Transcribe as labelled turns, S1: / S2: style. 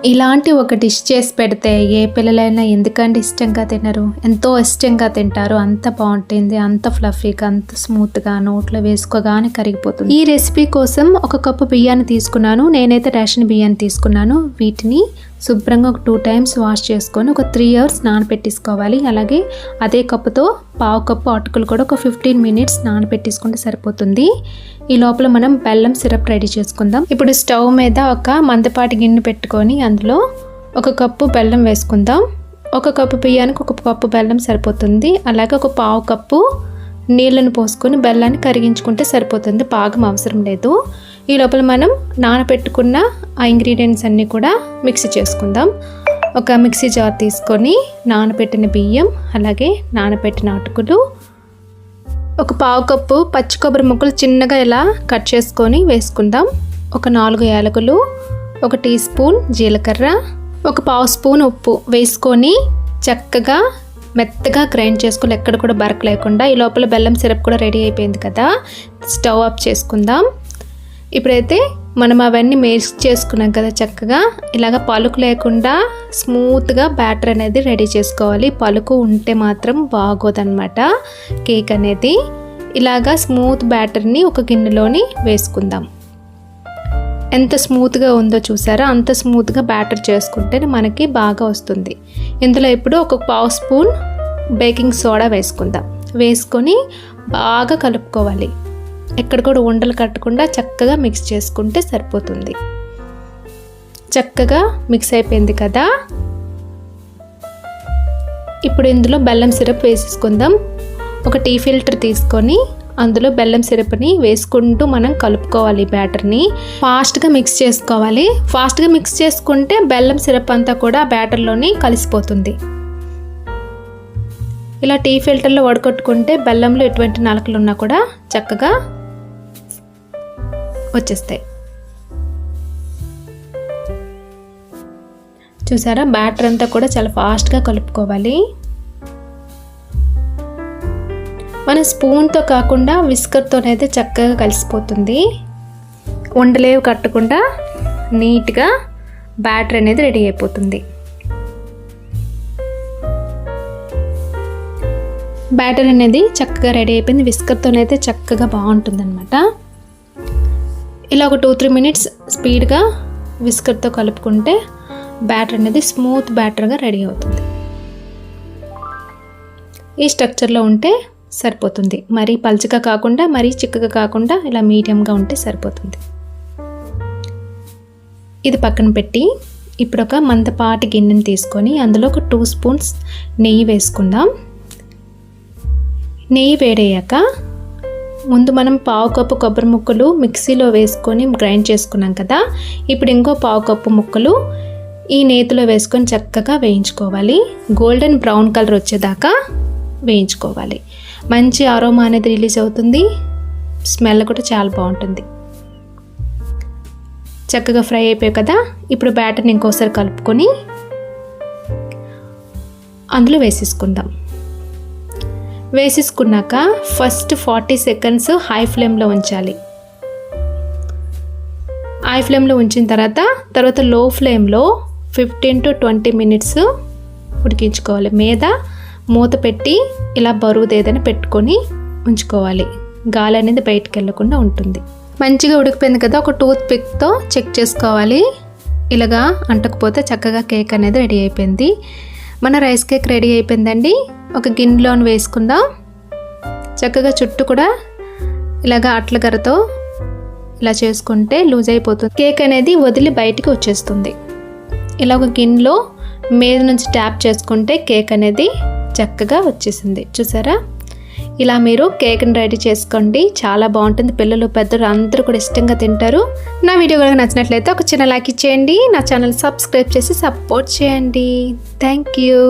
S1: ఇలాంటి ఒక డిష్ చేసి పెడితే ఏ పిల్లలైనా ఎందుకంటే ఇష్టంగా తినరు, ఎంతో ఇష్టంగా తింటారు. అంత బాగుంటుంది, అంత ఫ్లఫీగా, అంత స్మూత్గా, నోట్లో వేసుకోగానే కరిగిపోతుంది. ఈ రెసిపీ కోసం 1 కప్పు బియ్యాన్ని తీసుకున్నాను. నేనైతే రేషన్ బియ్యాన్ని తీసుకున్నాను. వీటిని శుభ్రంగా ఒక 2 టైమ్స్ వాష్ చేసుకొని ఒక 3 అవర్స్ నానబెట్టేసుకోవాలి. అలాగే అదే కప్పుతో 1/2 కప్పు అటుకులు కూడా ఒక 15 మినిట్స్ నానబెట్టేసుకుంటే సరిపోతుంది. ఈ లోపల మనం బెల్లం సిరప్ రెడీ చేసుకుందాం. ఇప్పుడు స్టవ్ మీద ఒక మందపాటి గిన్నె పెట్టుకొని అందులో 1 కప్పు బెల్లం వేసుకుందాం. 1 కప్పు బియ్యానికి 1 కప్పు బెల్లం సరిపోతుంది. అలాగే ఒక 1/2 కప్పు నీళ్ళను పోసుకొని బెల్లాన్ని కరిగించుకుంటే సరిపోతుంది, పాకం అవసరం లేదు. ఈ లోపల మనం నానబెట్టుకున్న ఆ ఇంగ్రీడియంట్స్ అన్నీ కూడా మిక్సీ చేసుకుందాం. ఒక మిక్సీ జార్ తీసుకొని నానబెట్టిన బియ్యం, అలాగే నానబెట్టిన అటుకులు, ఒక 1/2 కప్పు పచ్చి కొబ్బరి ముక్కలు చిన్నగా ఇలా కట్ చేసుకొని వేసుకుందాం. ఒక 4 యాలకులు, 1 టీ స్పూన్ జీలకర్ర, ఒక 1/2 స్పూన్ ఉప్పు వేసుకొని చక్కగా మెత్తగా గ్రైండ్ చేసుకొని ఎక్కడ కూడా బరక లేకుండా. ఈ లోపల బెల్లం సిరప్ కూడా రెడీ అయిపోయింది కదా, స్టవ్ ఆఫ్ చేసుకుందాం. ఇప్పుడైతే మనం అవన్నీ మిక్స్ చేసుకున్నాం కదా, చక్కగా ఇలాగ పలుకు లేకుండా స్మూత్గా బ్యాటర్ అనేది రెడీ చేసుకోవాలి. పలుకు ఉంటే మాత్రం బాగోదన్నమాట కేక్ అనేది. ఇలాగా స్మూత్ బ్యాటర్ని ఒక గిన్నెలోని వేసుకుందాం. ఎంత స్మూత్గా ఉందో చూసారా, అంత స్మూత్గా బ్యాటర్ చేసుకుంటే మనకి బాగా వస్తుంది. ఇందులో ఇప్పుడు ఒక 1/2 స్పూన్ బేకింగ్ సోడా వేసుకుందాం. వేసుకొని బాగా కలుపుకోవాలి. ఎక్కడ కూడా ఉండలు కట్టకుండా చక్కగా మిక్స్ చేసుకుంటే సరిపోతుంది. చక్కగా మిక్స్ అయిపోయింది కదా. ఇప్పుడు ఇందులో బెల్లం సిరప్ వేసేసుకుందాం. ఒక టీ ఫిల్టర్ తీసుకొని అందులో బెల్లం సిరప్ని వేసుకుంటూ మనం కలుపుకోవాలి. బ్యాటర్ని ఫాస్ట్గా మిక్స్ చేసుకోవాలి. ఫాస్ట్గా మిక్స్ చేసుకుంటే బెల్లం సిరప్ అంతా కూడా బ్యాటర్లోని కలిసిపోతుంది. ఇలా టీ ఫిల్టర్లో వడకొట్టుకుంటే బెల్లంలో ఎటువంటి నలకలు ఉన్నా కూడా చక్కగా వచ్చేస్తాయి. చూసారా, బ్యాటర్ అంతా కూడా చాలా ఫాస్ట్గా కలుపుకోవాలి. మన స్పూన్తో కాకుండా విస్కర్తోనైతే చక్కగా కలిసిపోతుంది. ఉండలేవి కట్టకుండా నీట్గా బ్యాటర్ అనేది రెడీ అయిపోతుంది. బ్యాటర్ అనేది చక్కగా రెడీ అయిపోయింది. విస్కర్తోనైతే చక్కగా బాగుంటుంది అనమాట. ఇలా ఒక 2-3 మినిట్స్ స్పీడ్గా విస్కర్తో కలుపుకుంటే బ్యాటర్ అనేది స్మూత్ బ్యాటర్గా రెడీ అవుతుంది. ఈ స్ట్రక్చర్లో ఉంటే సరిపోతుంది. మరీ పల్చగా కాకుండా మరీ చిక్కగా కాకుండా ఇలా మీడియంగా ఉంటే సరిపోతుంది. ఇది పక్కన పెట్టి ఇప్పుడు ఒక మందపాటి గిన్నెని తీసుకొని అందులో ఒక 2 స్పూన్స్ నెయ్యి వేసుకుందాం. నెయ్యి వేడయ్యాక ముందు మనం 1/2 కప్పు కొబ్బరి ముక్కలు మిక్సీలో వేసుకొని గ్రైండ్ చేసుకున్నాం కదా, ఇప్పుడు ఇంకో 1/2 కప్పు ముక్కలు ఈ నేతిలో వేసుకొని చక్కగా వేయించుకోవాలి. గోల్డెన్ బ్రౌన్ కలర్ వచ్చేదాకా వేయించుకోవాలి. మంచి అరోమా అనేది రిలీజ్ అవుతుంది. స్మెల్ కూడా చాలా బాగుంటుంది. చక్కగా ఫ్రై అయిపోయాయి కదా. ఇప్పుడు బ్యాటర్ని ఇంకోసారి కలుపుకొని అందులో వేసేసుకుందాం. వేసేసుకున్నాక ఫస్ట్ 40 సెకండ్స్ హై ఫ్లేమ్లో ఉంచాలి. హై ఫ్లేమ్లో ఉంచిన తర్వాత లో ఫ్లేమ్లో 15 to 20 మినిట్స్ ఉడికించుకోవాలి. మీద మూత పెట్టి ఇలా బరువుది ఏదైనా పెట్టుకొని ఉంచుకోవాలి. గాలి అనేది బయటికి వెళ్ళకుండా ఉంటుంది. మంచిగా ఉడికిపోయింది కదా, ఒక టూత్ పిక్తో చెక్ చేసుకోవాలి. ఇలాగా అంటకపోతే చక్కగా కేక్ అనేది రెడీ అయిపోయింది. మన రైస్ కేక్ రెడీ అయిపోయిందండి. ఒక గిన్నెలోని వేసుకుందాం. చక్కగా చుట్టూ కూడా ఇలాగా అట్ల గరతో ఇలా చేసుకుంటే లూజ్ అయిపోతుంది. కేక్ అనేది వదిలి బయటికి వచ్చేస్తుంది. ఇలా ఒక గిన్నెలో మీద నుంచి ట్యాప్ చేసుకుంటే కేక్ అనేది చక్కగా వచ్చేసింది. చూసారా, ఇలా మీరు కేక్ని రెడీ చేసుకోండి. చాలా బాగుంటుంది. పిల్లలు పెద్దలు అందరూ కూడా ఇష్టంగా తింటారు. నా వీడియో కనుక నచ్చినట్లయితే ఒక చిన్న లైక్ ఇచ్చేయండి. నా ఛానల్ సబ్స్క్రైబ్ చేసి సపోర్ట్ చేయండి. Thank you.